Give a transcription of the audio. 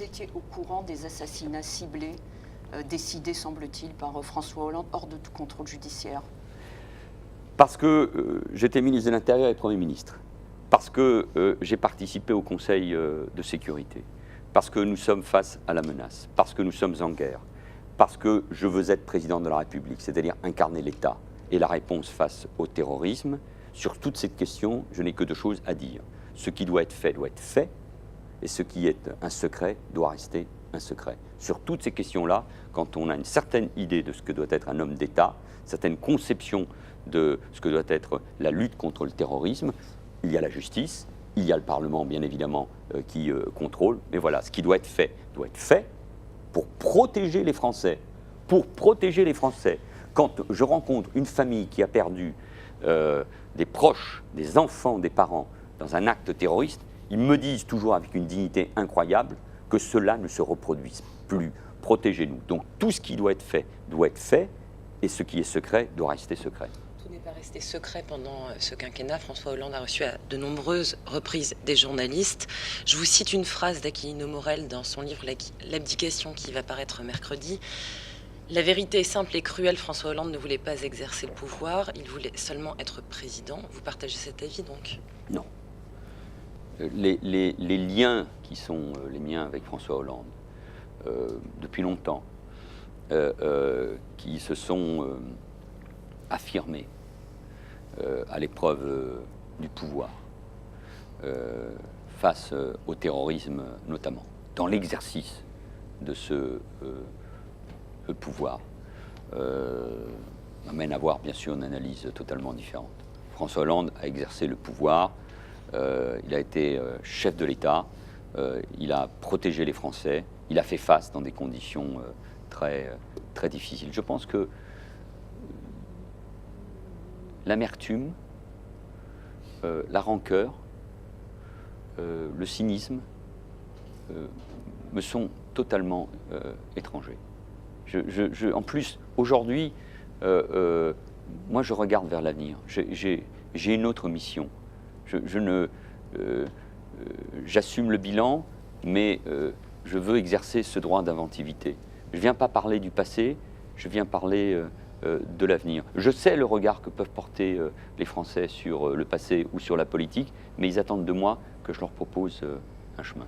vous étiez au courant des assassinats ciblés décidés, semble-t-il, par François Hollande hors de tout contrôle judiciaire? Parce que j'étais ministre de l'Intérieur et Premier ministre. Parce que j'ai participé au Conseil de sécurité. Parce que nous sommes face à la menace. Parce que nous sommes en guerre. Parce que je veux être président de la République, c'est-à-dire incarner l'État. Et la réponse face au terrorisme, sur toute cette question, je n'ai que deux choses à dire. Ce qui doit être fait, et ce qui est un secret doit rester un secret. Sur toutes ces questions-là, quand on a une certaine idée de ce que doit être un homme d'État, certaine conception de ce que doit être la lutte contre le terrorisme, il y a la justice, il y a le Parlement, bien évidemment, qui contrôle. Mais voilà, ce qui doit être fait pour protéger les Français. Pour protéger les Français. Quand je rencontre une famille qui a perdu des proches, des enfants, des parents dans un acte terroriste, ils me disent toujours avec une dignité incroyable que cela ne se reproduise plus. Protégez-nous. Donc tout ce qui doit être fait, et ce qui est secret doit rester secret. Tout n'est pas resté secret pendant ce quinquennat. François Hollande a reçu à de nombreuses reprises des journalistes. Je vous cite une phrase d'Aquilino Morel dans son livre L'abdication qui va paraître mercredi. La vérité est simple et cruelle. François Hollande ne voulait pas exercer le pouvoir, il voulait seulement être président. Vous partagez cet avis donc? Non. Les liens qui sont les miens avec François Hollande, depuis longtemps, qui se sont affirmés à l'épreuve du pouvoir, face au terrorisme notamment, dans l'exercice de ce pouvoir, m'amène à avoir bien sûr une analyse totalement différente. François Hollande a exercé le pouvoir, il a été chef de l'État, il a protégé les Français, il a fait face dans des conditions très difficiles. Je pense que l'amertume, la rancœur, le cynisme me sont totalement étrangers. En plus, aujourd'hui, moi je regarde vers l'avenir. J'ai une autre mission. J'assume le bilan, mais je veux exercer ce droit d'inventivité. Je ne viens pas parler du passé, je viens parler de l'avenir. Je sais le regard que peuvent porter les Français sur le passé ou sur la politique, mais ils attendent de moi que je leur propose un chemin.